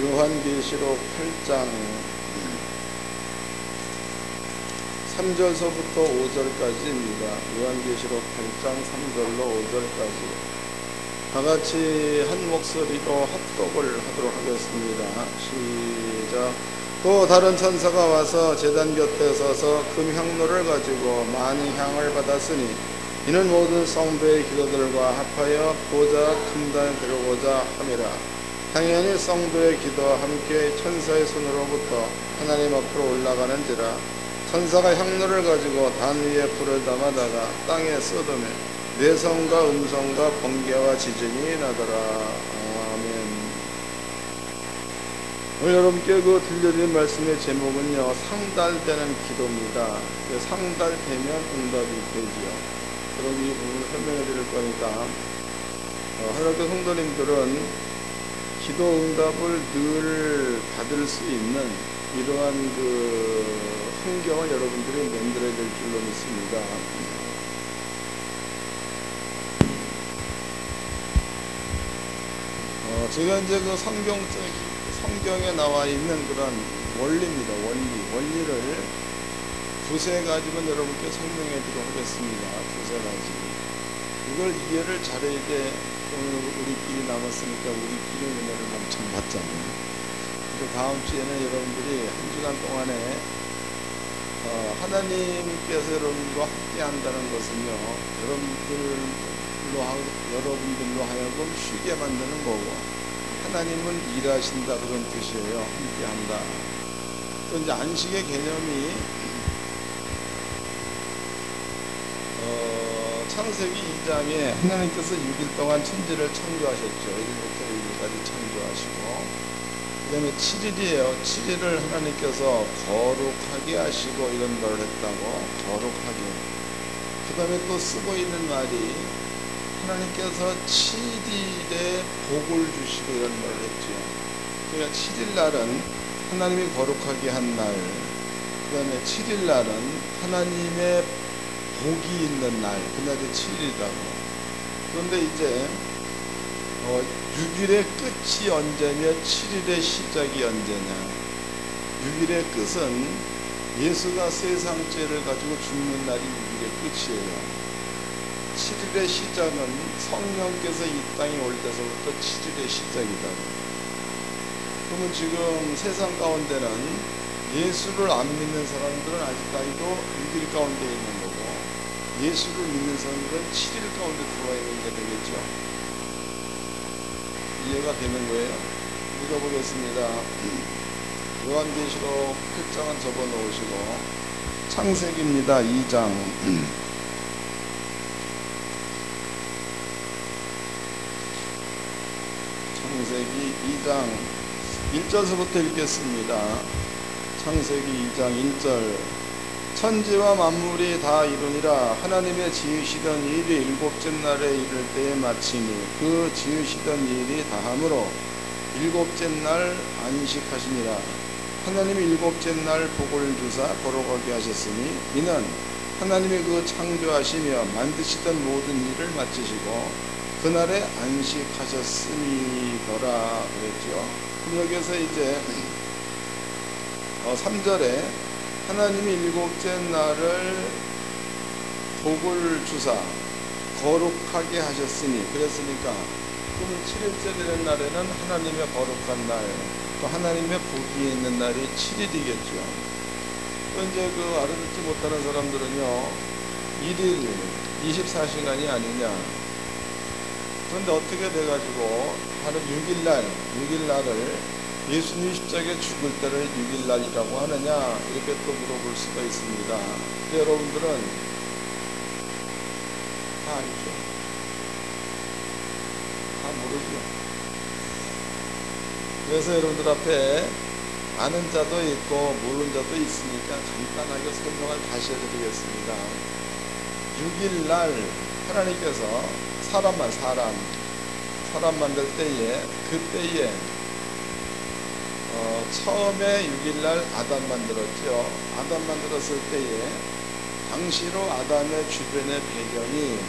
요한계시록 8장 3절서부터 5절까지입니다. 요한계시록 8장 3절로 5절까지 다같이 한 목소리로 합독을 하도록 하겠습니다. 시작. 또 다른 천사가 와서 제단 곁에 서서 금향로를 가지고 많은 향을 받았으니 이는 모든 성도의 기도들과 합하여 보좌 금단에 들어오고자 함이라. 당연히 성도의 기도와 함께 천사의 손으로부터 하나님 앞으로 올라가는지라. 천사가 향로를 가지고 단 위에 불을 담아다가 땅에 쏟으며 뇌성과 음성과 번개와 지진이 나더라. 아멘. 오늘 여러분께 들려드린 말씀의 제목은요, 상달되는 기도입니다. 상달되면 응답이 되지요. 여러분 이 부분을 설명해 드릴 거니까 하나님께 성도님들은 기도 응답을 늘 받을 수 있는 이러한 환경을 여러분들이 만들어야 될 줄로 믿습니다. 제가 이제 성경에 나와 있는 그런 원리입니다. 원리를 두세 가지만 여러분께 설명해 드리도록 하겠습니다. 두세 가지. 이걸 이해를 잘해야 돼. 오늘 우리끼리 남았으니까 우리끼리 은혜를 엄청 받잖아요. 다음 주에는 여러분들이 한 주간 동안에 하나님께서 여러분과 함께 한다는 것은요, 여러분들로 하여금 쉬게 만드는 거고, 하나님은 일하신다 그런 뜻이에요. 함께 한다. 또 이제 안식의 개념이 창세기 2장에 하나님께서 6일 동안 천지를 창조하셨죠. 1일부터 6일까지 창조하시고, 그 다음에 7일이에요. 7일을 하나님께서 거룩하게 하시고 이런 말을 했다고. 거룩하게. 그 다음에 또 쓰고 있는 말이 하나님께서 7일에 복을 주시고 이런 말을 했죠. 그러니까 7일 날은 하나님이 거룩하게 한 날, 그 다음에 7일 날은 하나님의 복이 있는 날, 그날이 7일이라고. 그런데 이제 6일의 끝이 언제며 7일의 시작이 언제냐. 6일의 끝은 예수가 세상 죄를 가지고 죽는 날이 6일의 끝이에요. 7일의 시작은 성령께서 이 땅에 올 때서부터 7일의 시작이다. 그러면 지금 세상 가운데는 예수를 안 믿는 사람들은 아직까지도 6일 가운데 있는 거고, 예수를 믿는 사람들은 7일 가운데 들어와 있는 게 되겠죠. 이해가 되는 거예요. 읽어보겠습니다. 요한계시록 8장은 접어놓으시고 창세기입니다. 2장 창세기 2장 1절서부터 읽겠습니다. 창세기 2장 1절. 천지와 만물이 다 이루니라. 하나님의 지으시던 일이 일곱째 날에 이를 때에 마치니 그 지으시던 일이 다함으로 일곱째 날 안식하시니라. 하나님이 일곱째 날 복을 주사 거룩하게 하셨으니 이는 하나님이 그 창조하시며 만드시던 모든 일을 마치시고 그날에 안식하셨음이더라 그랬죠. 그럼 여기서 이제 3절에 하나님이 일곱째 날을 복을 주사 거룩하게 하셨으니, 그랬으니까 그럼 7일째 되는 날에는 하나님의 거룩한 날, 또 하나님의 복이 있는 날이 7일이겠죠. 또 이제 알아듣지 못하는 사람들은요, 1일 24시간이 아니냐. 그런데 어떻게 돼가지고 하는 6일날을 예수님이 십자가에 죽을 때를 6일날이라고 하느냐, 이렇게 또 물어볼 수가 있습니다. 근데 여러분들은 다 알죠? 다 모르죠? 그래서 여러분들 앞에 아는 자도 있고 모르는 자도 있으니까 간단하게 설명을 다시 해드리겠습니다. 6일날 하나님께서 사람 만들 때에, 그때에 처음에 6일날 아담 만들었죠. 아담 만들었을 때에 당시로 아담의 주변의 배경이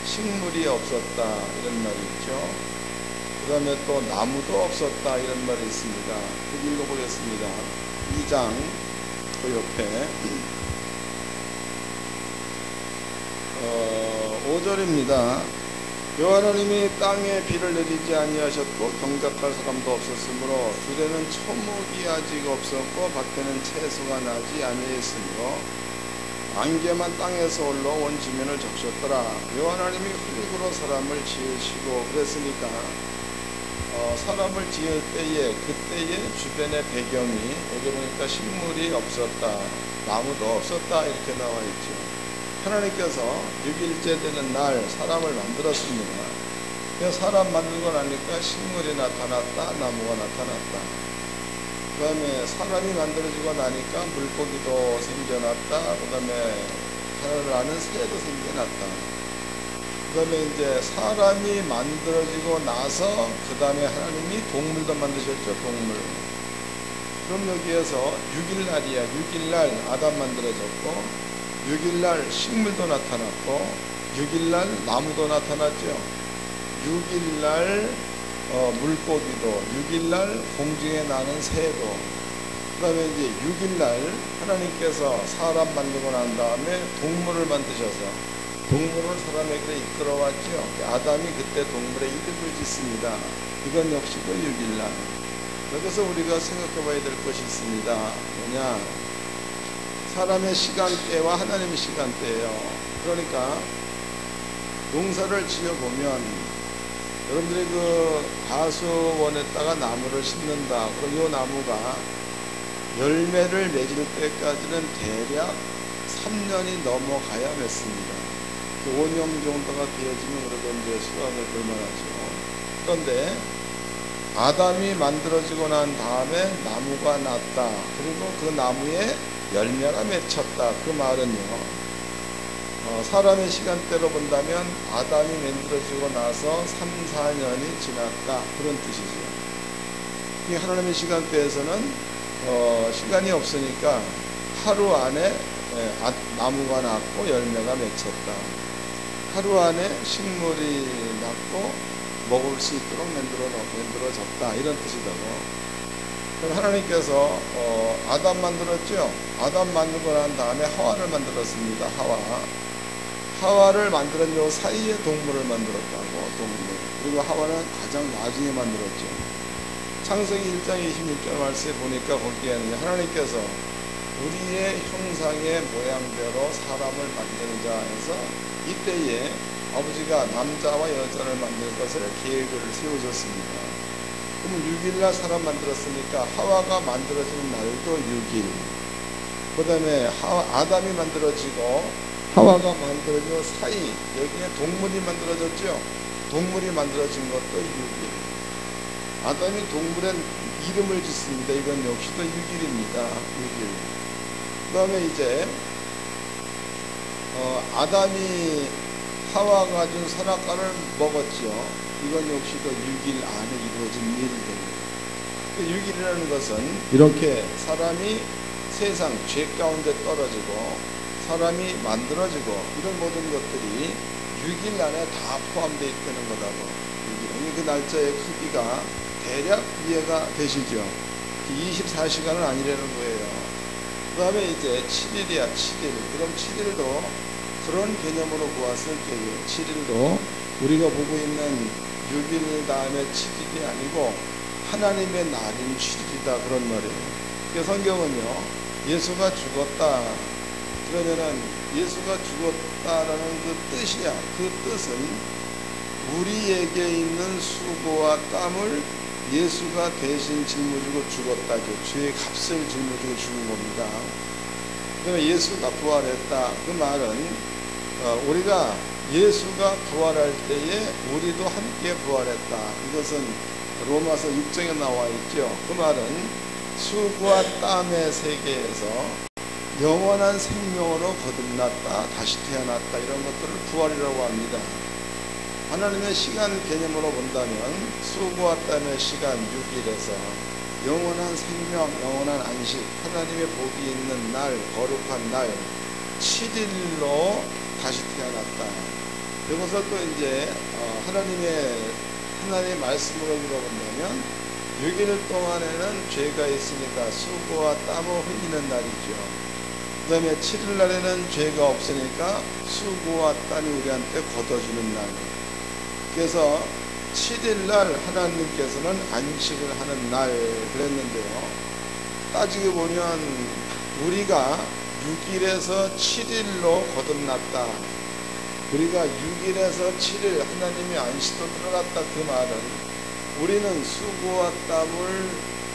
식물이 없었다 이런 말이 있죠. 그 다음에 또 나무도 없었다 이런 말이 있습니다. 여기 읽어보겠습니다. 2장 그 옆에 5절입니다. 여호와 하나님이 땅에 비를 내리지 아니하셨고 경작할 사람도 없었으므로 들에는 초목이 아직 없었고 밭에는 채소가 나지 아니했으므로 안개만 땅에서 올라온 지면을 적셨더라. 여호와 하나님이 흙으로 사람을 지으시고 그랬으니까 사람을 지을 때에 그때의 주변의 배경이 여기 보니까 식물이 없었다, 나무도 없었다 이렇게 나와 있죠. 하나님께서 6일째 되는 날 사람을 만들었습니다. 사람 만들고 나니까 식물이 나타났다, 나무가 나타났다. 그 다음에 사람이 만들어지고 나니까 물고기도 생겨났다. 그 다음에 하늘을 나는 새도 생겨났다. 그 다음에 이제 사람이 만들어지고 나서 그 다음에 하나님이 동물도 만드셨죠. 동물. 그럼 여기에서 6일날이야. 6일날 아담 만들어졌고 6일날 식물도 나타났고 6일날 나무도 나타났죠. 6일날 물고기도, 6일날 공중에 나는 새도, 그 다음에 이제 6일날 하나님께서 사람 만들고 난 다음에 동물을 만드셔서 동물을 사람에게 이끌어왔죠. 아담이 그때 동물의 이름을 짓습니다. 이건 역시도 6일날. 여기서 우리가 생각해 봐야 될 것이 있습니다. 뭐냐? 사람의 시간대와 하나님의 시간대예요. 그러니까 농사를 지어보면 여러분들이 그 가수원에다가 나무를 심는다. 그럼 이 나무가 열매를 맺을 때까지는 대략 3년이 넘어가야 맺습니다. 5년 정도가 되어지면 그래도 이제 수확을 볼만하죠. 그런데 아담이 만들어지고 난 다음에 나무가 났다. 그리고 그 나무에 열매가 맺혔다. 그 말은요, 사람의 시간대로 본다면 아담이 만들어지고 나서 3, 4년이 지났다. 그런 뜻이죠. 하나님의 시간대에서는 시간이 없으니까 하루 안에 나무가 났고 열매가 맺혔다. 하루 안에 식물이 났고 먹을 수 있도록 만들어졌다. 이런 뜻이다고. 하나님께서 아담 만들었죠. 아담 만들고 난 다음에 하와를 만들었습니다. 하와를 만드는 요 사이에 동물을 만들었다고. 동물. 그리고 하와는 가장 나중에 만들었죠. 창세기 1장 26절 말씀에 보니까 거기에는 하나님께서 우리의 형상의 모양대로 사람을 만드자 해서 이때에 아버지가 남자와 여자를 만들 것을 계획을 세우셨습니다. 그러면 6일날 사람 만들었으니까 하와가 만들어지는 날도 6일. 그 다음에 아담이 만들어지고 하와가 만들어진 사이, 여기에 동물이 만들어졌죠. 동물이 만들어진 것도 6일. 아담이 동물의 이름을 짓습니다. 이건 역시도 6일입니다. 6일. 그 다음에 이제 아담이 하와가 준 선악과를 먹었죠. 이건 역시도 6일 안에 이루어진 일들입니다. 6일이라는 것은 이렇게 사람이 세상 죄 가운데 떨어지고 사람이 만들어지고 이런 모든 것들이 6일 안에 다 포함되어 있다는 거다고. 그 날짜의 크기가 대략 이해가 되시죠? 24시간은 아니라는 거예요. 그 다음에 이제 7일이야. 7일. 그럼 7일도 그런 개념으로 보았을 때에 7일도 우리가 보고 있는 6일 다음에 7일이 아니고 하나님의 날인 7일이다. 그런 말이에요. 그러니까 성경은요, 예수가 죽었다. 그러면은 예수가 죽었다라는 그 뜻이야. 그 뜻은 우리에게 있는 수고와 땀을 예수가 대신 짊어지고 죽었다죠. 죄의 값을 짊어지고 죽은 겁니다. 그러면 예수가 부활했다. 그 말은 우리가 예수가 부활할 때에 우리도 함께 부활했다. 이것은 로마서 6장에 나와 있죠. 그 말은 수고와 땀의 세계에서 영원한 생명으로 거듭났다, 다시 태어났다, 이런 것들을 부활이라고 합니다. 하나님의 시간 개념으로 본다면 수고와 땀의 시간 6일에서 영원한 생명, 영원한 안식, 하나님의 복이 있는 날, 거룩한 날 7일로 다시 태어났다. 그것을 또 이제 하나님의 하나님의 말씀으로 읽어본다면 6일 동안에는 죄가 있으니까 수고와 땀을 흘리는 날이죠. 그 다음에 7일 날에는 죄가 없으니까 수고와 땀이 우리한테 걷어주는 날. 그래서 7일 날 하나님께서는 안식을 하는 날 그랬는데요. 따지고 보면 우리가 6일에서 7일로 거듭났다. 우리가 6일에서 7일 하나님의 안식도 들어갔다. 그 말은 우리는 수고와 땀을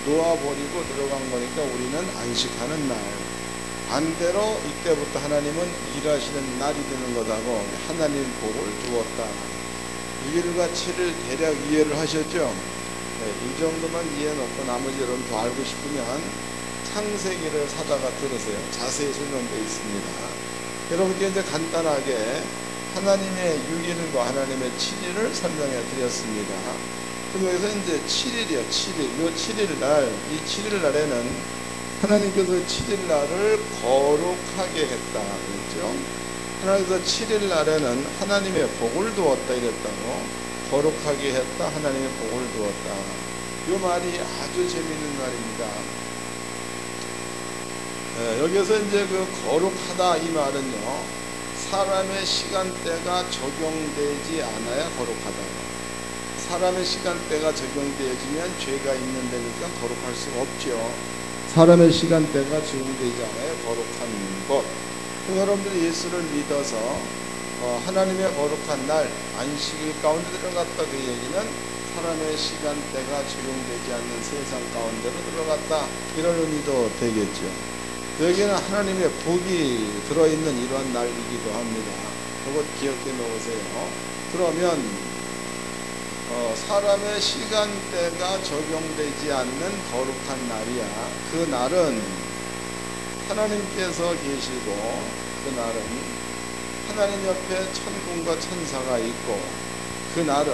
놓아버리고 들어간 거니까 우리는 안식하는 날. 반대로 이때부터 하나님은 일하시는 날이 되는 것하고 하나님 복을 주었다. 6일과 7일 대략 이해를 하셨죠? 네, 이 정도만 이해해놓고 나머지 여러분 더 알고 싶으면 창세기를 사다가 들으세요. 자세히 설명되어 있습니다. 여러분께 이제 간단하게 하나님의 6일과 하나님의 7일을 설명해 드렸습니다. 그럼 여기서 이제 7일이요. 7일. 이 7일 날, 이 7일 날에는 하나님께서 7일 날을 거룩하게 했다. 그랬죠? 하나님께서 7일 날에는 하나님의 복을 두었다. 이랬다고. 거룩하게 했다. 하나님의 복을 두었다. 이 말이 아주 재미있는 말입니다. 여기서 이제 그 거룩하다 이 말은요. 사람의 시간대가 적용되지 않아야 거룩하다. 사람의 시간대가 적용되어지면 죄가 있는 데니까 거룩할 수가 없죠. 사람의 시간대가 적용되지 않아야 거룩한 것. 여러분들이 예수를 믿어서 하나님의 거룩한 날 안식일 가운데 들어갔다. 그 얘기는 사람의 시간대가 적용되지 않는 세상 가운데로 들어갔다. 이런 의미도 되겠죠. 여기는 하나님의 복이 들어있는 이러한 날이기도 합니다. 그것 기억해 놓으세요. 그러면 사람의 시간대가 적용되지 않는 거룩한 날이야. 그 날은 하나님께서 계시고 그 날은 하나님 옆에 천군과 천사가 있고 그 날은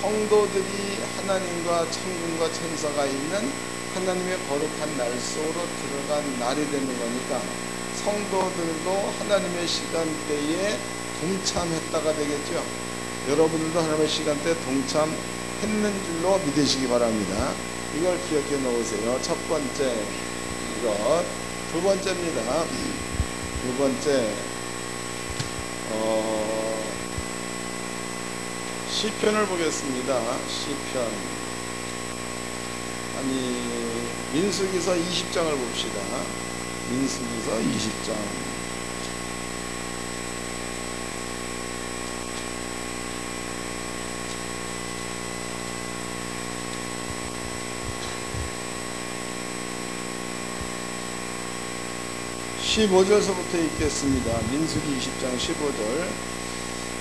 성도들이 하나님과 천군과 천사가 있는 하나님의 거룩한 날 속으로 들어간 날이 되는 거니까 성도들도 하나님의 시간대에 동참했다가 되겠죠. 여러분들도 하나님의 시간대에 동참했는 줄로 믿으시기 바랍니다. 이걸 기억해 놓으세요. 첫 번째 이것. 두 번째입니다. 두 번째 시편을 보겠습니다. 시편. 민수기서 20장을 봅시다. 민수기서 20장. (15절서부터) 읽겠습니다. 민수기 20장 15절.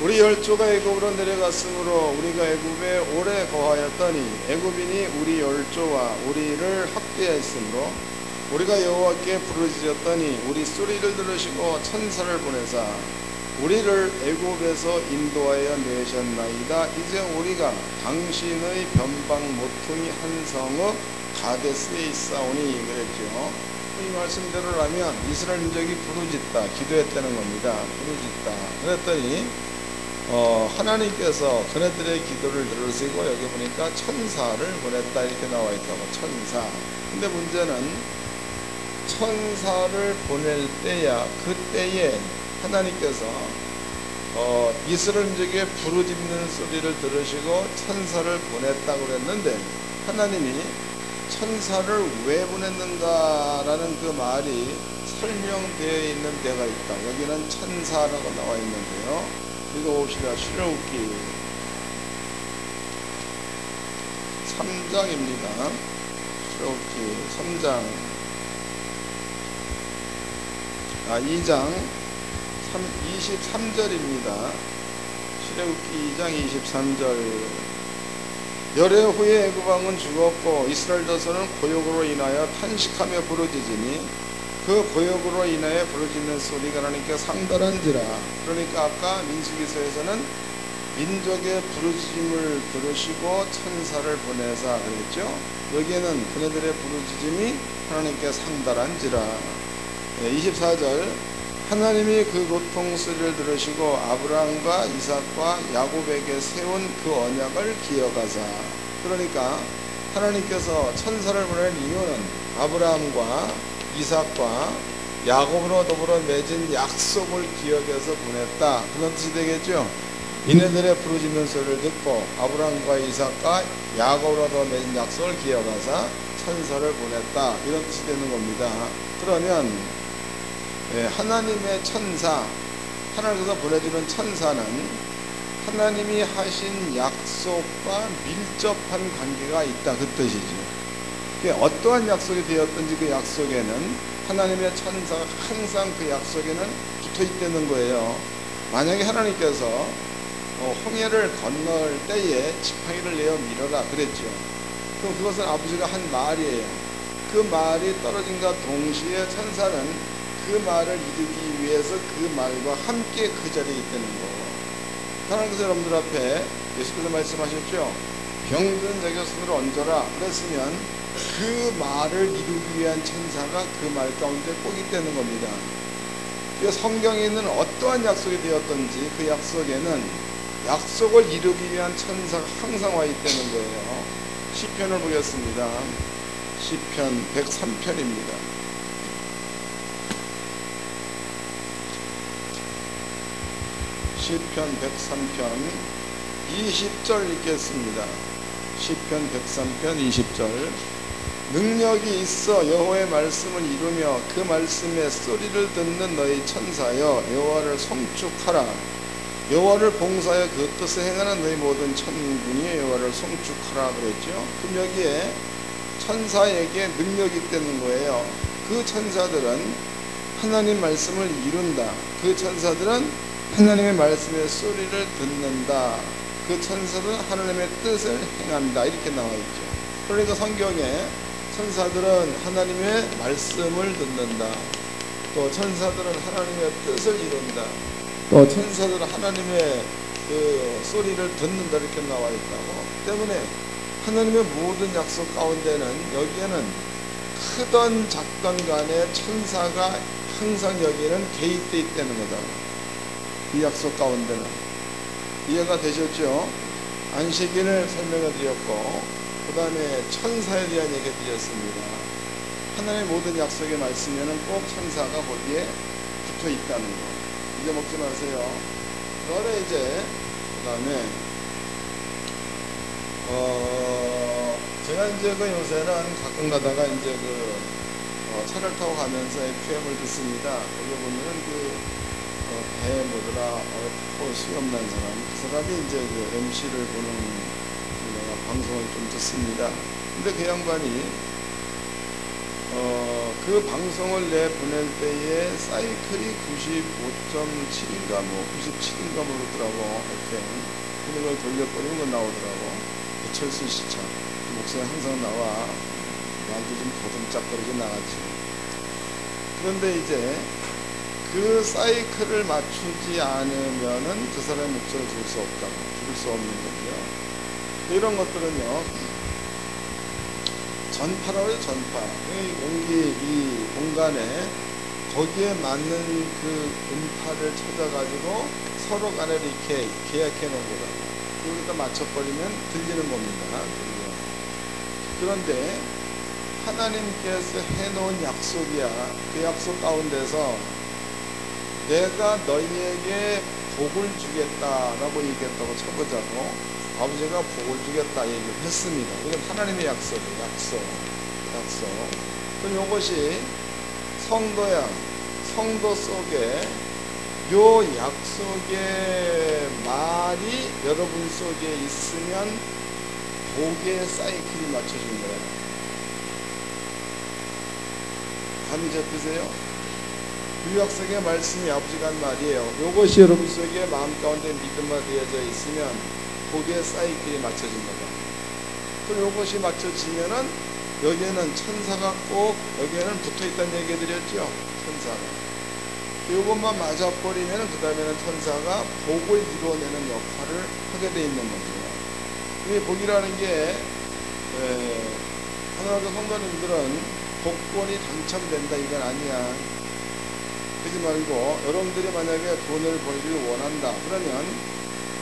우리 열조가 애굽으로 내려갔으므로 우리가 애굽에 오래 거하였더니 애굽인이 우리 열조와 우리를 학대하였으므로 우리가 여호와께 부르짖었더니 우리 소리를 들으시고 천사를 보내사 우리를 애굽에서 인도하여 내셨나이다. 이제 우리가 당신의 변방 모퉁이 한 성읍 가데스에 있사오니. 그랬죠. 이 말씀대로라면 이스라엘 민족이 부르짖다 기도했다는 겁니다. 부르짖다 그랬더니 하나님께서 그네들의 기도를 들으시고 여기 보니까 천사를 보냈다 이렇게 나와 있다고. 천사. 근데 문제는 천사를 보낼 때야 그때에 하나님께서 이스라엘 민족의 부르짖는 소리를 들으시고 천사를 보냈다고 그랬는데 하나님이 천사를 왜 보냈는가라는 그 말이 설명되어 있는 데가 있다. 여기는 천사라고 나와 있는데요. 읽어봅시다. 출애굽기 3장입니다. 출애굽기 3장 2장 23절입니다. 출애굽기 2장 23절. 열흘 후에 애굽 왕은 죽었고 이스라엘 자손은 고역으로 인하여 탄식하며 부르짖으니 그 고역으로 인하여 부르짖는 소리가 하나님께 상달한지라. 그러니까 아까 민수기서에서는 민족의 부르짖음을 들으시고 천사를 보내사 그랬죠. 여기에는 그네들의 부르짖음이 하나님께 상달한지라. 24절. 하나님이 그 고통 소리를 들으시고 아브라함과 이삭과 야곱에게 세운 그 언약을 기억하사. 그러니까 하나님께서 천사를 보낸 이유는 아브라함과 이삭과 야곱으로 더불어 맺은 약속을 기억해서 보냈다, 그런 뜻이 되겠죠. 이네들의 부르짖는 소리를 듣고 아브라함과 이삭과 야곱으로 더 맺은 약속을 기억하사 천사를 보냈다, 이런 뜻이 되는 겁니다. 그러면 하나님의 천사, 하나님께서 보내주는 천사는 하나님이 하신 약속과 밀접한 관계가 있다, 그 뜻이죠. 어떠한 약속이 되었든지 그 약속에는 하나님의 천사가 항상 그 약속에는 붙어 있다는 거예요. 만약에 하나님께서 홍해를 건널 때에 지팡이를 내어 밀어라 그랬죠. 그럼 그것은 아버지가 한 말이에요. 그 말이 떨어진과 동시에 천사는 그 말을 이루기 위해서 그 말과 함께 그 자리에 있다는 거예요. 하나님께서 여러분들 앞에 예수께서 말씀하셨죠. 병든 자기 손으로 얹어라 그랬으면 그 말을 이루기 위한 천사가 그 말 가운데 꼭 있다는 겁니다. 성경에 있는 어떠한 약속이 되었든지 그 약속에는 약속을 이루기 위한 천사가 항상 와 있다는 거예요. 시편을 보겠습니다. 시편 103편입니다. 시편 103편 20절 읽겠습니다. 시편 103편 20절. 능력이 있어 여호와의 말씀을 이루며 그 말씀의 소리를 듣는 너희 천사여 여호와를 송축하라. 여호와를 봉사하여 그 뜻을 행하는 너희 모든 천군이 여호와를 송축하라 그랬죠. 그럼 여기에 천사에게 능력이 있다는 거예요. 그 천사들은 하나님 말씀을 이룬다. 그 천사들은 하나님의 말씀의 소리를 듣는다. 그 천사들은 하나님의 뜻을 행한다, 이렇게 나와 있죠. 그러니까 성경에 천사들은 하나님의 말씀을 듣는다, 또 천사들은 하나님의 뜻을 이룬다, 또 천사들은 하나님의 그 소리를 듣는다, 이렇게 나와 있다고. 때문에 하나님의 모든 약속 가운데는 여기에는 크던 작던 간에 천사가 항상 여기에는 개입되어 있다는 거다. 이 약속 가운데는 이해가 되셨죠? 안식일을 설명해 드렸고 그 다음에 천사에 대한 얘기 드렸습니다. 하나님의 모든 약속의 말씀에는 꼭 천사가 거기에 붙어 있다는 거 잊어먹지 마세요. 그다음에 이제 그 다음에 제가 이제 그 요새는 가끔 가다가 이제 차를 타고 가면서 FM을 듣습니다. 거기 보면은 배 뭐더라, 수염 난 사람, 그 사람이 이제 그 MC를 보는 방송을 좀 듣습니다. 근데 그 양반이 그 방송을 내보낼 때에 사이클이 95.7인가 뭐 97인가 모르더라고, FM. 근데 그걸 돌려버리는 건 나오더라고. 배철수 시차 목소리 항상 나와. 나한테 좀 더듬짝거리게 나가지. 그런데 이제 그 사이클을 맞추지 않으면은 그 사람의 목소리를 들을 수 없다고, 들을 수 없는 거고요. 이런 것들은요, 전파라고요, 전파. 이 공간에 거기에 맞는 그 음파를 찾아가지고 서로 간에 이렇게 계약해 놓은 거라고. 그러니까 맞춰버리면 들리는 겁니다. 그런데 하나님께서 해놓은 약속이야. 그 약속 가운데서 내가 너희에게 복을 주겠다라고 얘기했다고 쳐보자고, 아버지가 복을 주겠다 얘기를 했습니다. 이건 하나님의 약속이에요. 약속. 그럼 이것이 성도야. 성도 속에 요 약속의 말이 여러분 속에 있으면 복의 사이클이 맞춰진 거예요. 감이 잡히세요? 그 약속의 말씀이 아버지가 한 말이에요. 이것이 여러분 속에 마음 가운데 믿음화 되어져 있으면 복의 사이클이 맞춰진 거다. 그럼 이것이 맞춰지면은 여기에는 천사가 꼭 여기에는 붙어있다는 얘기 드렸죠. 천사가. 이것만 맞아버리면 그 다음에는 천사가 복을 이루어내는 역할을 하게 돼 있는 거죠. 이 복이라는 게 하나님의 성도님들은 복권이 당첨된다 이건 아니야. 그러지 말고 여러분들이 만약에 돈을 벌기를 원한다 그러면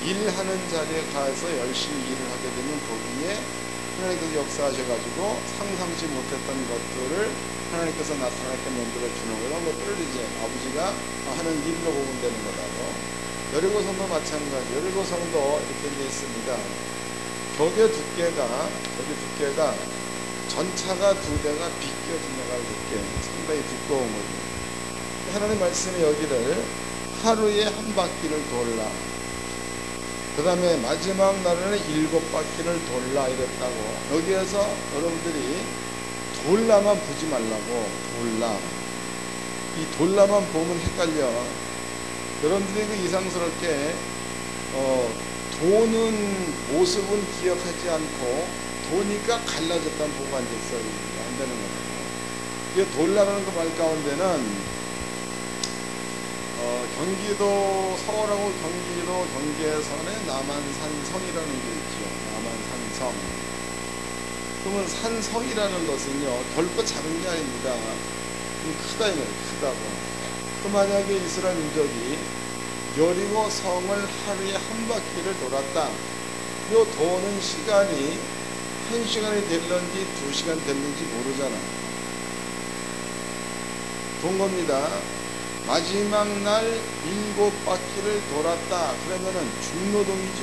일하는 자리에 가서 열심히 일을 하게 되면 거기에 하나님께서 역사하셔가지고 상상치 못했던 것들을 하나님께서 나타나게 만들어 주는 그런 것들을 이제 아버지가 하는 일로 보면 되는 거라고. 여리고성도 마찬가지. 여리고성도 이렇게 되어 있습니다. 벽의 두께가 전차가 두 대가 비껴 지나갈 두께, 상당히 두꺼운 거죠. 하나님 말씀이 여기를 하루에 한 바퀴를 돌라. 그 다음에 마지막 날에는 7바퀴를 돌라 이랬다고. 여기에서 여러분들이 돌라만 보지 말라고. 돌라. 이 돌라만 보면 헷갈려. 여러분들이 그 이상스럽게 도는 모습은 기억하지 않고 도니까 갈라졌다는 보고 앉아있어요. 안 되는 거예요. 이게 돌라라는 그 말 가운데는 경기도 서울하고 경기도 경계선에 남한산성이라는 게 있죠. 남한산성. 그러면 산성이라는 것은요 결코 작은 게 아닙니다. 크다 이거예요. 크다고. 그 만약에 이스라엘 민족이 여리고 성을 하루에 한 바퀴를 돌았다. 요 도는 시간이 1시간이 됐는지 2시간 됐는지 모르잖아. 돈 겁니다. 마지막 날 7바퀴를 돌았다. 그러면은 중노동이죠.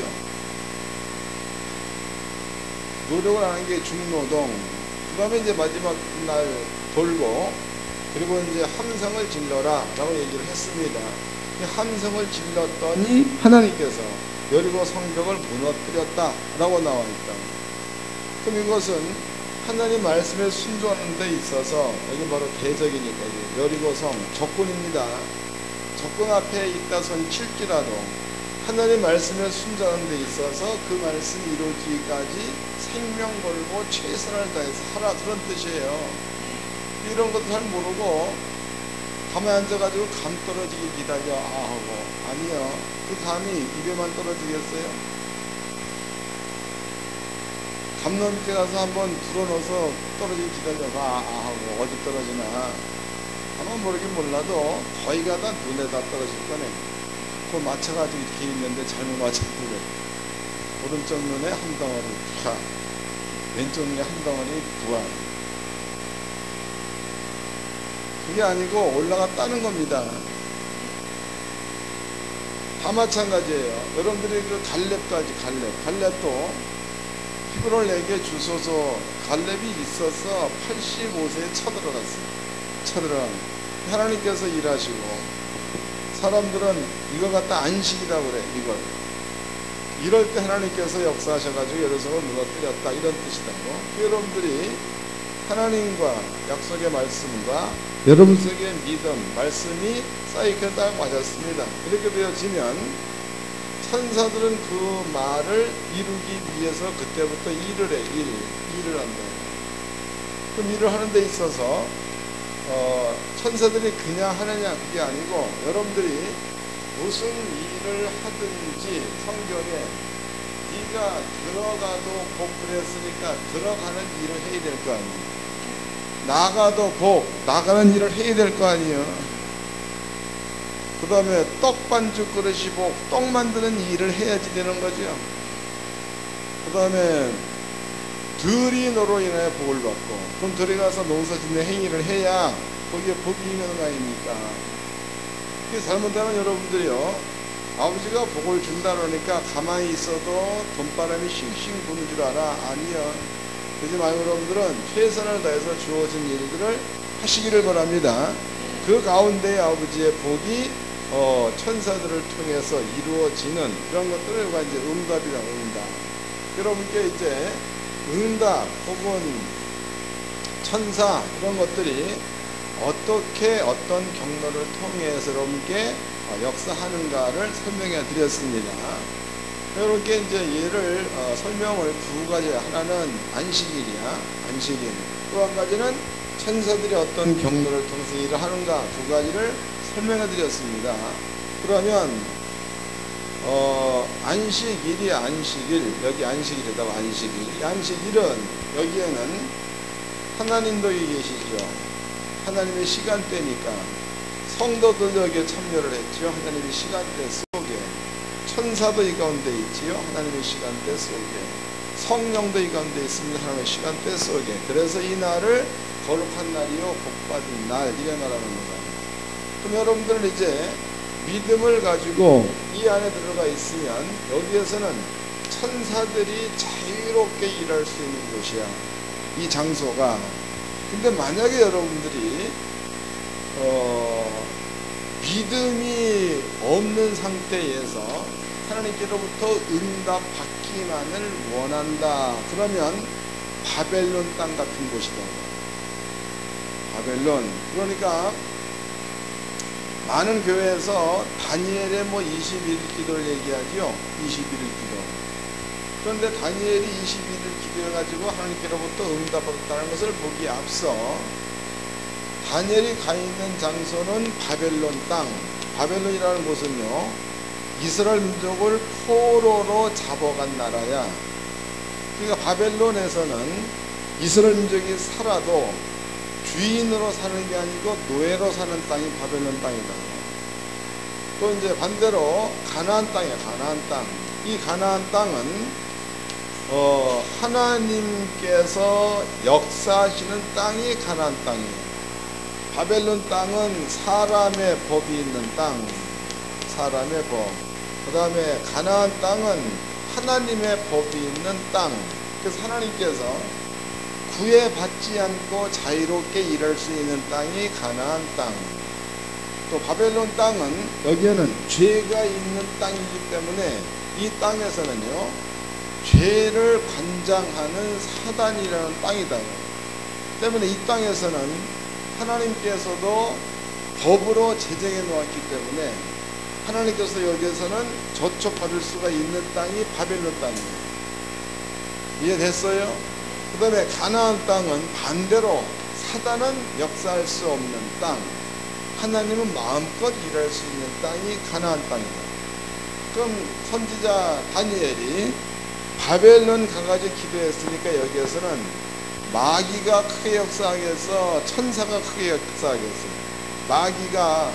노력을 하는 게 중노동. 그 다음에 이제 마지막 날 돌고, 그리고 이제 함성을 질러라 라고 얘기를 했습니다. 함성을 질렀더니 하나님께서 여리고 성벽을 무너뜨렸다 라고 나와 있다. 그럼 이것은 하나님 말씀에 순종하는 데 있어서, 여기 바로 대적이니까요. 여리고성 적군입니다. 적군 앞에 있다 손 칠지라도 하나님 말씀에 순종하는 데 있어서 그 말씀이 이루어지기까지 생명 걸고 최선을 다해서 하라, 그런 뜻이에요. 이런 것도 잘 모르고 가만히 앉아가지고 감 떨어지기 기다려 하고, 아니요, 그 감이 입에만 떨어지겠어요? 감로 밑에 가서 한번 불어넣어서 떨어지기 기다려봐 하고, 어디 떨어지나 아마 모르긴 몰라도 거의가 다 눈에다 떨어질 거네. 그거 맞춰가지고 이렇게 있는데 잘못 맞췄는데 오른쪽 눈에 한 덩어리 부하, 왼쪽 눈에 한 덩어리 부하. 그게 아니고 올라갔다는 겁니다. 다 마찬가지예요. 여러분들이 그 갈렙도 히브리를 내게 주소서. 갈렙이 있어서 85세에 쳐들어간. 하나님께서 일하시고, 사람들은 이거 갖다 안식이라고 그래. 이걸 이럴 때 하나님께서 역사하셔가지고 여리고성을 무너뜨렸다, 이런 뜻이라고. 여러분들이 하나님과 약속의 말씀과 여러분 속의 믿음, 말씀이 사이클 딱 맞았습니다. 이렇게 되어지면 천사들은 그 말을 이루기 위해서 그때부터 일을 해. 일을 한다. 그럼 일을 하는 데 있어서 천사들이 그냥 하느냐, 그게 아니고, 여러분들이 무슨 일을 하든지 성경에 네가 들어가도 복 그랬으니까 들어가는 일을 해야 될 거 아니에요. 나가도 복, 나가는 일을 해야 될 거 아니에요. 그 다음에 떡 반죽 그릇이 복, 떡 만드는 일을 해야지 되는 거죠. 그 다음에 들이 너로 인하여 복을 받고, 그럼 들이 가서 농사 짓는 행위를 해야 거기에 복이 있는 거 아닙니까? 그게 잘못하면 여러분들이요, 아버지가 복을 준다 그러니까 가만히 있어도 돈바람이 싱싱 부는 줄 알아. 아니요. 그러지 말고 여러분들은 최선을 다해서 주어진 일들을 하시기를 바랍니다. 그 가운데 아버지의 복이 천사들을 통해서 이루어지는 그런 것들을 우리가 이제 응답이라고 합니다. 여러분께 이제 응답 혹은 천사 이런 것들이 어떻게 어떤 경로를 통해서 여러분께 역사하는가를 설명해 드렸습니다. 여러분께 이제 얘를 설명을 두 가지, 하나는 안식일이야, 안식일. 또 한 가지는 천사들이 어떤 경로를 통해서 일을 하는가, 두 가지를 설명해 드렸습니다. 그러면 안식일이 안식일, 여기 안식일이라고. 안식일. 이 안식일은 여기에는 하나님도 계시죠. 하나님의 시간대니까 성도들도 여기에 참여를 했죠. 하나님의 시간대 속에. 천사도 이 가운데 있지요. 하나님의 시간대 속에. 성령도 이 가운데 있습니다. 하나님의 시간대 속에. 그래서 이 날을 거룩한 날이요 복받은 날 이래 말하는 거다. 그럼 여러분들 이제 믿음을 가지고 이 안에 들어가 있으면 여기에서는 천사들이 자유롭게 일할 수 있는 곳이야. 이 장소가. 근데 만약에 여러분들이 믿음이 없는 상태에서 하나님께로부터 응답 받기만을 원한다. 그러면 바벨론 땅 같은 곳이다. 바벨론. 그러니까 많은 교회에서 다니엘의 21일 기도를 얘기하죠. 21일 기도. 그런데 다니엘이 21일 기도해가지고 하나님께로부터 응답받았다는 것을 보기에 앞서 다니엘이 가 있는 장소는 바벨론 땅. 바벨론이라는 곳은요, 이스라엘 민족을 포로로 잡아간 나라야. 그러니까 바벨론에서는 이스라엘 민족이 살아도 주인으로 사는 게 아니고 노예로 사는 땅이 바벨론 땅이다. 또 이제 반대로 가나안 땅이야. 가나안 땅. 이 가나안 땅은 하나님께서 역사하시는 땅이 가나안 땅이에요. 바벨론 땅은 사람의 법이 있는 땅, 사람의 법. 그 다음에 가나안 땅은 하나님의 법이 있는 땅. 그래서 하나님께서 구애받지 않고 자유롭게 일할 수 있는 땅이 가나안 땅. 또 바벨론 땅은 여기에는 죄가 있는 땅이기 때문에 이 땅에서는요, 죄를 관장하는 사단이라는 땅이다. 때문에 이 땅에서는 하나님께서도 법으로 제정해 놓았기 때문에 하나님께서 여기에서는 저촉받을 수가 있는 땅이 바벨론 땅이에요. 이해됐어요? 그 다음에 가나안 땅은 반대로 사단은 역사할 수 없는 땅, 하나님은 마음껏 일할 수 있는 땅이 가나안 땅이다. 그럼 선지자 다니엘이 바벨론 가가지고 기도했으니까 여기에서는 마귀가 크게 역사하겠어, 천사가 크게 역사하겠어. 마귀가,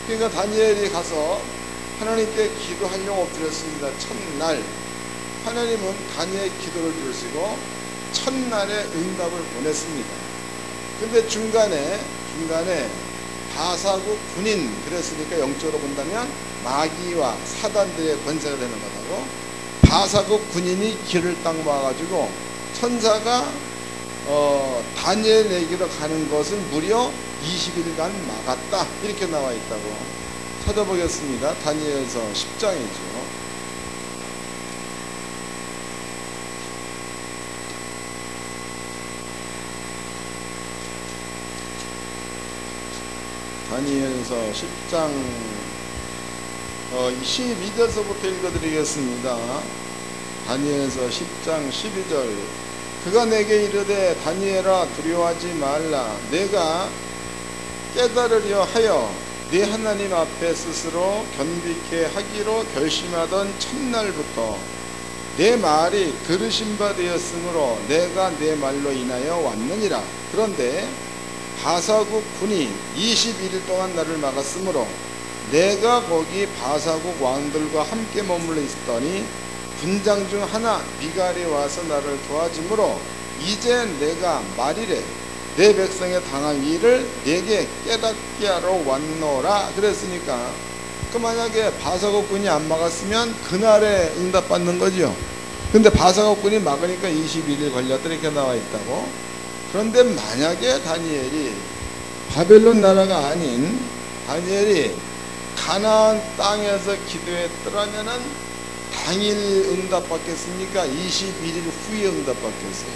그러니까 다니엘이 가서 하나님께 기도하려고 엎드렸습니다. 첫날 하나님은 다니엘 기도를 들으시고 첫날에 응답을 보냈습니다. 근데 중간에 바사국 군인, 그랬으니까 영적으로 본다면 마귀와 사단들의 권세가 되는 거다고. 바사국 군인이 길을 딱 모아가지고 천사가 다니엘에게로 가는 것을 무려 20일간 막았다. 이렇게 나와 있다고. 찾아보겠습니다. 다니엘서 10장이죠. 다니엘서 10장 12절서부터 읽어드리겠습니다. 다니엘서 10장 12절. 그가 내게 이르되 다니엘아 두려워하지 말라. 내가 깨달으려 하여 네 하나님 앞에 스스로 견비케 하기로 결심하던 첫날부터 내 말이 들으신 바 되었으므로 내가 내 말로 인하여 왔느니라. 그런데 바사국 군이 21일 동안 나를 막았으므로 내가 거기 바사국 왕들과 함께 머물러 있었더니 군장 중 하나 미갈이 와서 나를 도와주므로 이제 내가 말이래 내 백성의 당한 일을 내게 깨닫게 하러 왔노라. 그랬으니까 그 만약에 바사국 군이 안 막았으면 그날에 응답받는 거죠. 근데 바사국 군이 막으니까 21일 걸렸다 이렇게 나와 있다고. 그런데 만약에 다니엘이 바벨론 나라가 아닌 다니엘이 가나안 땅에서 기도했더라면은 당일 응답받겠습니까? 21일 후에 응답받겠어요.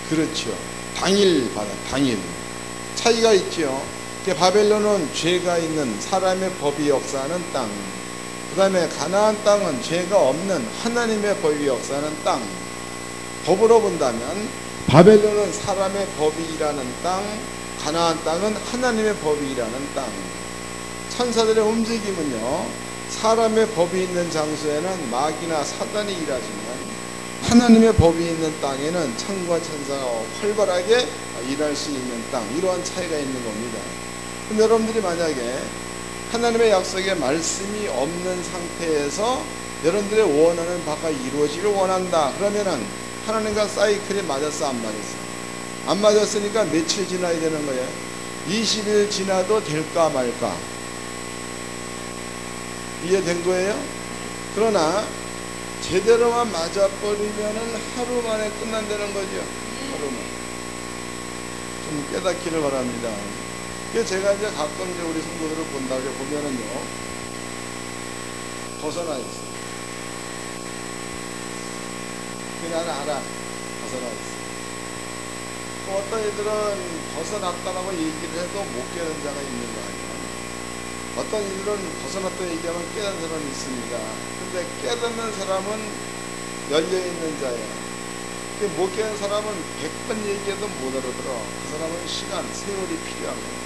그렇죠. 당일 받아, 당일. 차이가 있죠. 바벨론은 죄가 있는 사람의 법이 역사하는 땅. 그 다음에 가나안 땅은 죄가 없는 하나님의 법이 역사하는 땅. 법으로 본다면 바벨론은 사람의 법이 일하는 땅, 가나안 땅은 하나님의 법이 일하는 땅. 천사들의 움직임은요, 사람의 법이 있는 장소에는 마귀나 사단이 일하지만 하나님의 법이 있는 땅에는 창과 천사가 활발하게 일할 수 있는 땅. 이러한 차이가 있는 겁니다. 그럼 여러분들이 만약에 하나님의 약속에 말씀이 없는 상태에서 여러분들의 원하는 바가 이루어지길 원한다. 그러면은 하나님과 사이클이 맞았어, 안 맞았어? 안 맞았으니까 며칠 지나야 되는 거예요? 20일 지나도 될까 말까? 이해된 거예요? 그러나 제대로만 맞아버리면은 하루 만에 끝난다는 거죠. 하루만. 좀 깨닫기를 바랍니다. 그래서 제가 이제 가끔 이제 우리 성도들을 본다고 보면은요, 벗어나 있어. 그냥 알아. 벗어나 있어. 또 어떤 이들은 벗어났다라고 얘기를 해도 못 깨닫는 자가 있는 거 아니에요. 어떤 이들은 벗어났다고 얘기하면 깨닫는 사람이 있습니다. 근데 깨닫는 사람은 열려있는 자예요. 못 깨닫는 사람은 100번 얘기해도 못 알아들어. 그 사람은 시간, 세월이 필요한 거예요.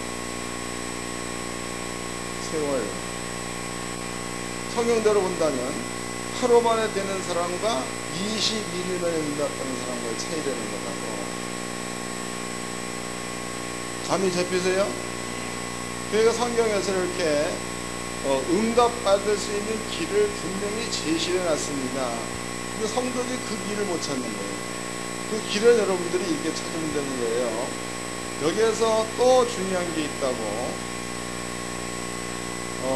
세월. 성경대로 본다면 하루 만에 되는 사람과 21일 만에 응답하는 사람과의 차이라는 거라고. 감이 잡히세요? 그러니까 성경에서 이렇게 응답받을 수 있는 길을 분명히 제시해 놨습니다. 근데 성도들이 그 길을 못 찾는 거예요. 그 길을 여러분들이 이렇게 찾으면 되는 거예요. 여기에서 또 중요한 게 있다고.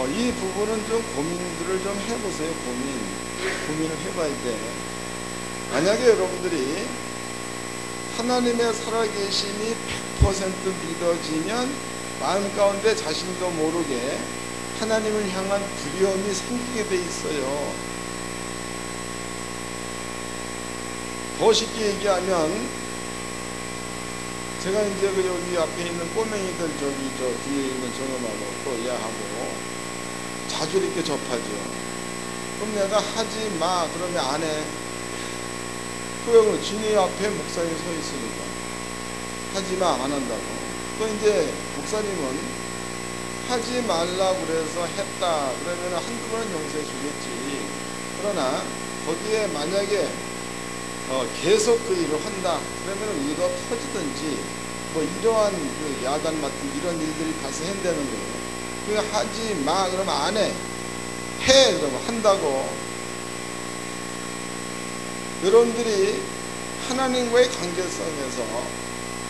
이 부분은 좀 고민들을 좀 해보세요. 고민을 해봐야 돼. 만약에 여러분들이 하나님의 살아계심이 100% 믿어지면 마음 가운데 자신도 모르게 하나님을 향한 두려움이 생기게 돼 있어요. 더 쉽게 얘기하면 제가 이제 여기 앞에 있는 꼬맹이들 저 뒤에 있는 저놈하고 또 얘하고 자주 이렇게 접하죠. 그럼 내가 하지 마 그러면 안 해. 그러면 진이 앞에 목사님이 서 있으니까 하지 마 안 한다고. 또 이제 목사님은 하지 말라고 그래서 했다 그러면 한두 번은 용서해 주겠지. 그러나 거기에 만약에 계속 그 일을 한다 그러면 의가 터지든지 뭐 이러한 그 야단 맡은 이런 일들이 발생한다는 거예요. 그 하지 마 그러면 안 해. 해 그러면 한다고. 여러분들이 하나님과의 관계성에서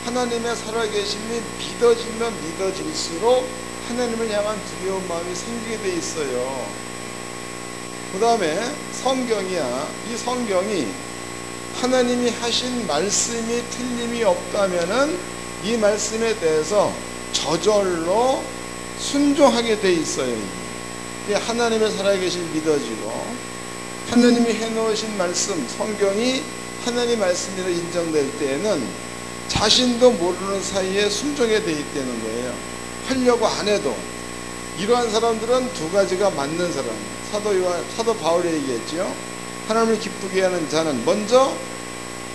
하나님의 살아계심이 믿어지면 믿어질수록 하나님을 향한 두려운 마음이 생기게 돼 있어요. 그 다음에 성경이야. 이 성경이 하나님이 하신 말씀이 틀림이 없다면은 이 말씀에 대해서 저절로 순종하게 돼 있어요. 하나님의 살아계신 믿어지고 하나님이 해놓으신 말씀, 성경이 하나님 말씀으로 인정될 때에는 자신도 모르는 사이에 순종하게 돼 있다는 거예요. 하려고 안 해도. 이러한 사람들은 두 가지가 맞는 사람이에요. 사도 바울이 얘기했죠. 하나님을 기쁘게 하는 자는 먼저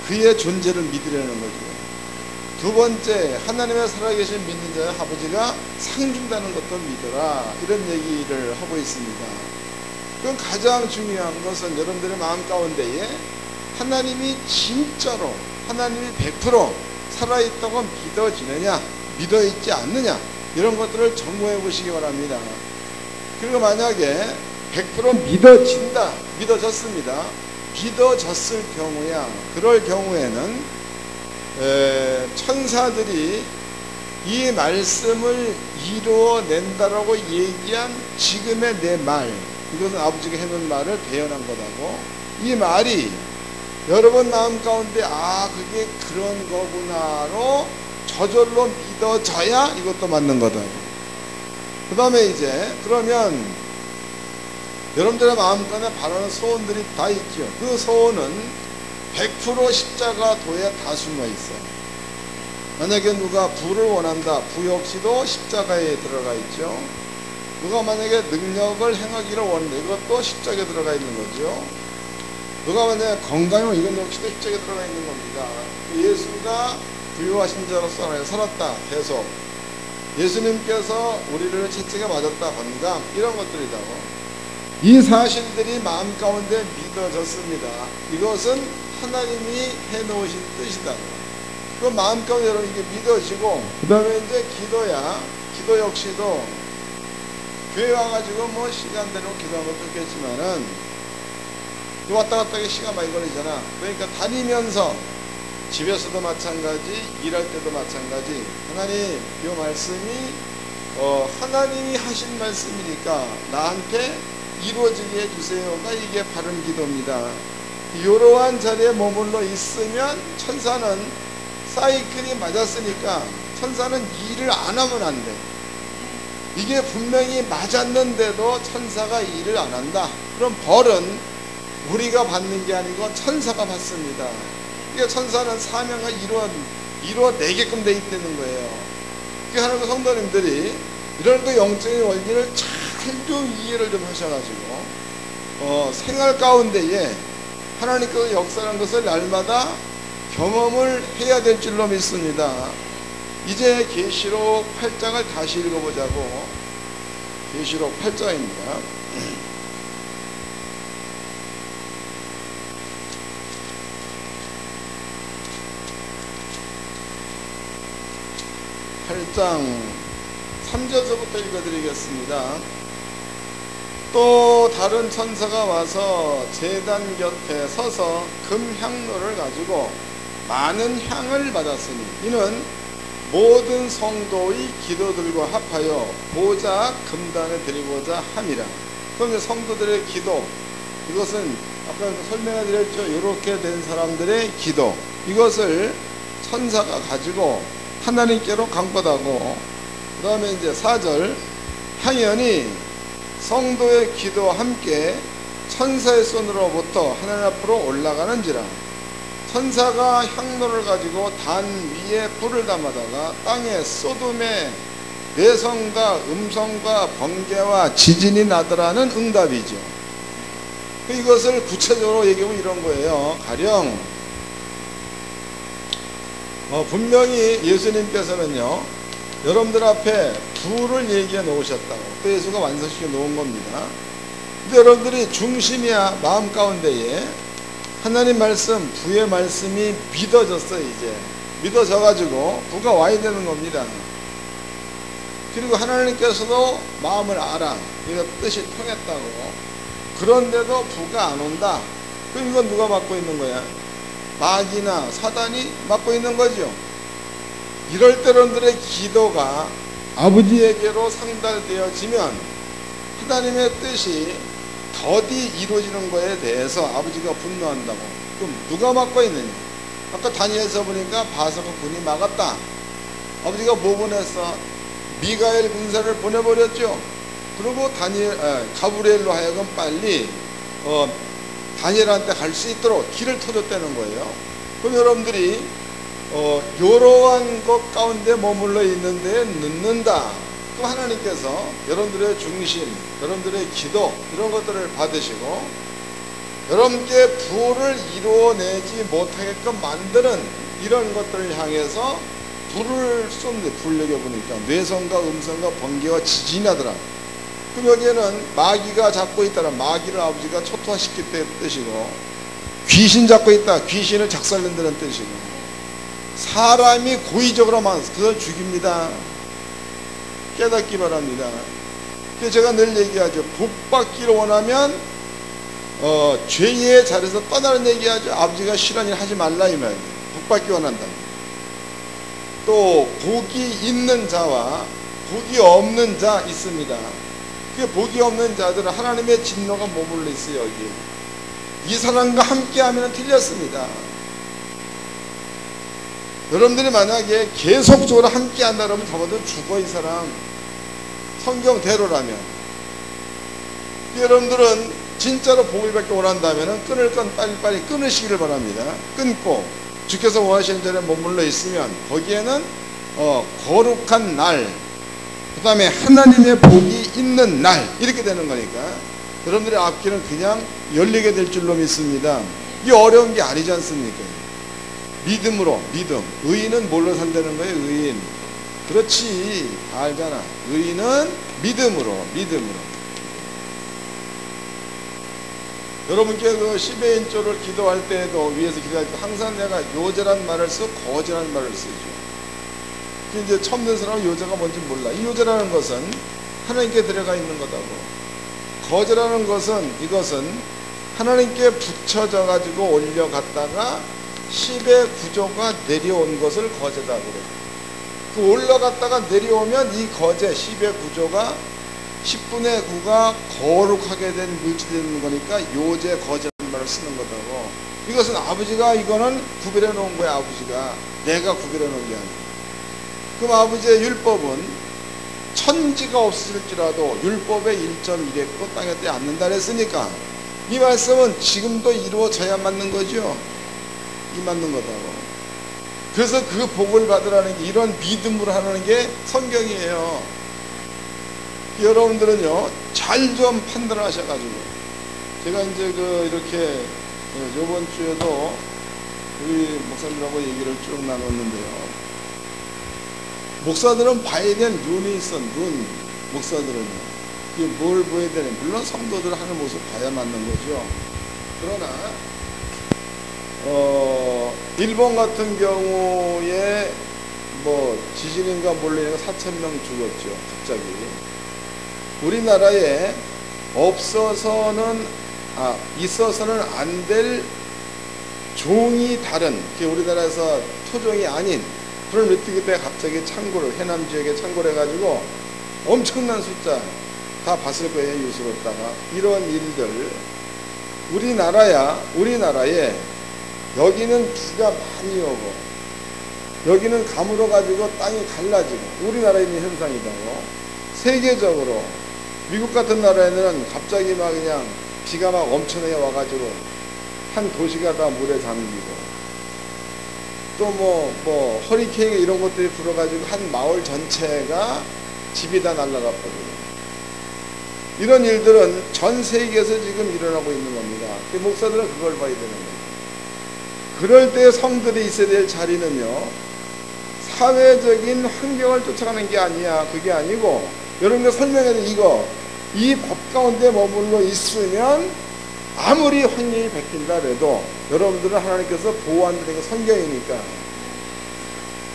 그의 존재를 믿으려는 거죠. 두 번째, 하나님의 살아계신 믿는 자의 아버지가 상 준다는 것도 믿어라. 이런 얘기를 하고 있습니다. 그럼 가장 중요한 것은 여러분들의 마음 가운데에 하나님이 진짜로 하나님이 100% 살아있다고 믿어지느냐 믿어있지 않느냐 이런 것들을 점검해 보시기 바랍니다. 그리고 만약에 100% 믿어진다 믿어졌습니다. 믿어졌을 경우야 그럴 경우에는 천사들이 이 말씀을 이루어낸다라고 얘기한 지금의 내 말, 이것은 아버지가 해놓은 말을 대연한 거라고. 이 말이 여러분 마음 가운데 그게 그런 거구나로 저절로 믿어져야 이것도 맞는 거다. 그 다음에 이제 그러면 여러분들의 마음 가운데 바라는 소원들이 다 있죠. 그 소원은 100% 십자가 도에 다 숨어 있어. 만약에 누가 부를 원한다. 부 역시도 십자가에 들어가 있죠. 누가 만약에 능력을 행하기를 원한다. 이것도 십자가에 들어가 있는 거죠. 누가 만약에 건강이면 이건 역시도 십자가에 들어가 있는 겁니다. 예수가 부유하신 자로서 살았다. 계속. 예수님께서 우리를 채찍에 맞았다. 건강. 이런 것들이라고. 이 사실들이 마음 가운데 믿어졌습니다. 이것은 하나님이 해놓으신 뜻이다. 그 마음 가운데 여러분 이게 믿어지고 그 다음에 이제 기도 역시도 교회 와가지고 뭐 시간대로 기도하는 것도 좋겠지만은 왔다 갔다 하기 시간 많이 걸리잖아. 그러니까 다니면서 집에서도 마찬가지, 일할 때도 마찬가지. 하나님, 이 말씀이 하나님이 하신 말씀이니까 나한테 이루어지게 해주세요가 이게 바른 기도입니다. 이러한 자리에 머물러 있으면 천사는 사이클이 맞았으니까 천사는 일을 안 하면 안 돼. 이게 분명히 맞았는데도 천사가 일을 안 한다. 그럼 벌은 우리가 받는 게 아니고 천사가 받습니다. 그러니까 천사는 사명을 이루어내게끔 돼 있다는 거예요. 그러니까 하나님 성도님들이 이런 그 영적인 원리를 잘 좀 이해를 좀 하셔가지고 생활 가운데에 하나님께서 역사한 것을 날마다 경험을 해야 될 줄로 믿습니다. 이제 계시록 8장을 다시 읽어보자고. 계시록 8장입니다. 8장 3절서부터 읽어드리겠습니다. 또 다른 천사가 와서 제단 곁에 서서 금향로를 가지고 많은 향을 받았으니 이는 모든 성도의 기도들과 합하여 보좌 금단에 드리고자 함이라. 그럼 이제 성도들의 기도, 이것은 아까 설명해 드렸죠. 이렇게 된 사람들의 기도, 이것을 천사가 가지고 하나님께로 강권하고, 그 다음에 이제 4절, 향연이 성도의 기도와 함께 천사의 손으로부터 하나님 앞으로 올라가는지라. 천사가 향로를 가지고 단 위에 불을 담아다가 땅에 소돔의 내성과 음성과 번개와 지진이 나더라는 응답이죠. 이것을 구체적으로 얘기하면 이런 거예요. 가령 분명히 예수님께서는요, 여러분들 앞에 불을 얘기해 놓으셨다고, 또 예수가 완성시켜 놓은 겁니다. 근데 여러분들이 중심이야 마음 가운데에 하나님 말씀, 부의 말씀이 믿어졌어요. 이제 믿어져가지고 부가 와야 되는 겁니다. 그리고 하나님께서도 마음을 알아. 이거 뜻이 통했다고. 그런데도 부가 안 온다. 그럼 이건 누가 맡고 있는 거야? 마귀나 사단이 맡고 있는 거죠. 이럴 때 여러분들의 기도가 아버지에게로 상달되어지면 하나님의 뜻이 더디 이루어지는 거에 대해서 아버지가 분노한다고. 그럼 누가 막고 있느냐? 아까 다니엘서 보니까 바사가 군이 막았다. 아버지가 뭐 보냈어? 미가엘 군사를 보내버렸죠. 그리고 가브리엘로 하여금 빨리 다니엘한테 갈 수 있도록 길을 터줬다는 거예요. 그럼 여러분들이 이러한 것 가운데 머물러 있는데 늦는다. 그럼 하나님께서 여러분들의 중심, 여러분들의 기도, 이런 것들을 받으시고 여러분께 부를 이루어내지 못하게끔 만드는 이런 것들을 향해서 불을 쏜대. 불 얘기해보니까 뇌성과 음성과 번개와 지진이 나더라. 그럼 여기에는 마귀가 잡고 있다라. 마귀를 아버지가 초토화시켰다는 뜻이고, 귀신 잡고 있다. 귀신을 작살낸다는 뜻이고, 사람이 고의적으로 그걸 죽입니다. 깨닫기 바랍니다. 그래서 제가 늘 얘기하죠. 복받기를 원하면 죄의 자리에서 떠나는 얘기하죠. 아버지가 싫은 일 하지 말라 이 말이에요. 복받기 원한다. 또 복이 있는 자와 복이 없는 자 있습니다. 그 복이 없는 자들은 하나님의 진노가 머물러 있어요. 여기 이 사람과 함께하면 틀렸습니다. 여러분들이 만약에 계속적으로 함께한다 그러면 저보다 죽어. 이 사람 성경대로라면. 여러분들은 진짜로 복을 받기 원한다면 끊을 건 빨리빨리 끊으시기를 바랍니다. 끊고 주께서 원하시는 자리에 머물러 있으면 거기에는 거룩한 날, 그 다음에 하나님의 복이 있는 날, 이렇게 되는 거니까 여러분들의 앞길은 그냥 열리게 될 줄로 믿습니다. 이게 어려운 게 아니지 않습니까? 믿음으로, 믿음. 의인은 뭘로 산다는 거예요? 의인. 그렇지, 다 알잖아. 의인은 믿음으로. 여러분께 그 시베인조를 기도할 때에도, 위에서 기도할 때 항상 내가 요절한 말을 쓰고 거절한 말을 쓰죠. 이제 처음 된 사람은 요제가 뭔지 몰라. 이 요제라는 것은 하나님께 들어가 있는 거다고. 거제라는 것은 이것은 하나님께 붙여져 가지고 올려갔다가 10의 구조가 내려온 것을 거제다고 그래요. 그 올라갔다가 내려오면 이 거제 10의 구조가 10분의 9가 거룩하게 된 물질이 되는 거니까 요제 거제라는 말을 쓰는 거다고. 이것은 아버지가 이거는 구별해 놓은 거야. 아버지가 내가 구별해 놓은 게 아니야. 그럼 아버지의 율법은 천지가 없을지라도 율법의 1.1획도 땅에 떼지 않는다 그랬으니까 이 말씀은 지금도 이루어져야 맞는 거죠. 이 맞는 거다고. 그래서 그 복을 받으라는 게 이런 믿음으로 하는 게 성경이에요. 여러분들은요 잘 좀 판단하셔가지고 제가 이제 이렇게 요번 주에도 우리 목사님하고 얘기를 쭉 나눴는데요. 목사들은 봐야 될 눈이 있어. 눈. 목사들은요. 이게 뭘 보여야 되냐. 물론 성도들 하는 모습 봐야 맞는 거죠. 그러나 일본 같은 경우에 지진인가 몰래인가 4,000명 죽었죠. 갑자기. 우리나라에 있어서는 안 될 종이 다른, 우리나라에서 토종이 아닌 그런 메뚜기 때 갑자기 창고를, 해남 지역에 창고를 해가지고 엄청난 숫자 다 봤을 거예요. 뉴스로다가. 이런 일들. 우리나라에 여기는 비가 많이 오고 여기는 가물어 가지고 땅이 갈라지고 우리나라에 있는 현상이다고. 세계적으로 미국 같은 나라에는 갑자기 막 그냥 비가 막 엄청나게 와가지고 한 도시가 다 물에 잠기고 또 허리케인 이런 것들이 불어가지고 한 마을 전체가 집이 다 날아가 버리고 이런 일들은 전 세계에서 지금 일어나고 있는 겁니다. 목사들은 그걸 봐야 되는 거예요. 그럴 때 성들이 있어야 될 자리는요, 사회적인 환경을 쫓아가는 게 아니야. 그게 아니고 여러분들 설명해야 돼. 이 법 가운데 머물러 있으면 아무리 환경이 바뀐다 해도 여러분들은 하나님께서 보호한다는 게 성경이니까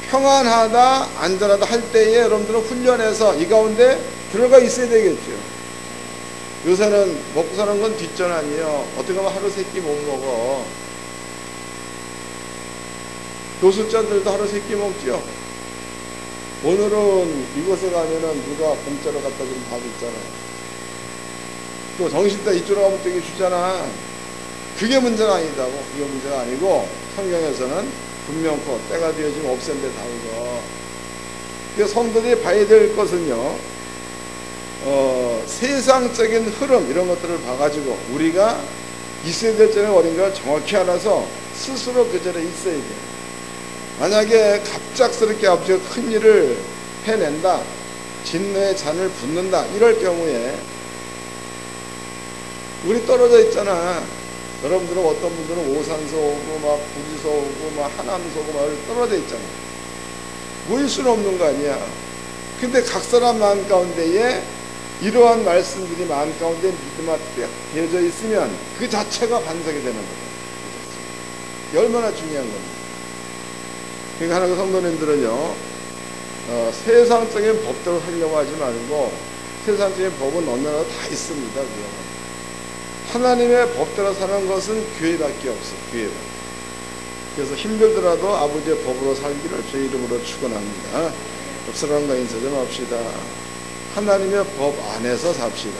평안하다 안전하다 할 때에 여러분들은 훈련해서 이 가운데 들어가 있어야 되겠죠. 요새는 먹고 사는 건 뒷전 아니에요. 어떻게 보면 하루 세 끼 못 먹어. 노숙자들도 하루 세 끼 먹죠. 오늘은 이곳에 가면은 누가 공짜로 갖다 주는 밥 있잖아요. 또 정신다 이쪽으로 가면 되게 주잖아. 그게 문제가 아니다고. 그게 문제가 아니고 성경에서는 분명코 때가 되어지면 없앤 데 다르고. 그래서 성도들이 봐야 될 것은요, 세상적인 흐름 이런 것들을 봐가지고 우리가 있어야 될 점에 어딘가를 정확히 알아서 스스로 그 자리에 있어야 돼. 만약에 갑작스럽게 아버지가 큰 일을 해낸다, 진노의 잔을 붓는다, 이럴 경우에 우리 떨어져 있잖아. 여러분들은 어떤 분들은 오산서 오고 막 부지서 오고 막 하남서 오고 막 떨어져 있잖아. 모일 수는 없는 거 아니야. 근데 각 사람 마음 가운데에 이러한 말씀들이 마음 가운데 믿음이 되어져 있으면 그 자체가 반석이 되는 거다. 얼마나 중요한 겁니다. 그러니까 하나님 성도님들은요, 세상적인 법대로 살려고 하지 말고 세상적인 법은 어느 나라도 다 있습니다. 하나님의 법대로 사는 것은 교회밖에 없어. 교회밖에. 그래서 힘들더라도 아버지의 법으로 살기를 주의 이름으로 축원합니다. 옆 사람과 인사 좀 합시다. 하나님의 법 안에서 삽시다.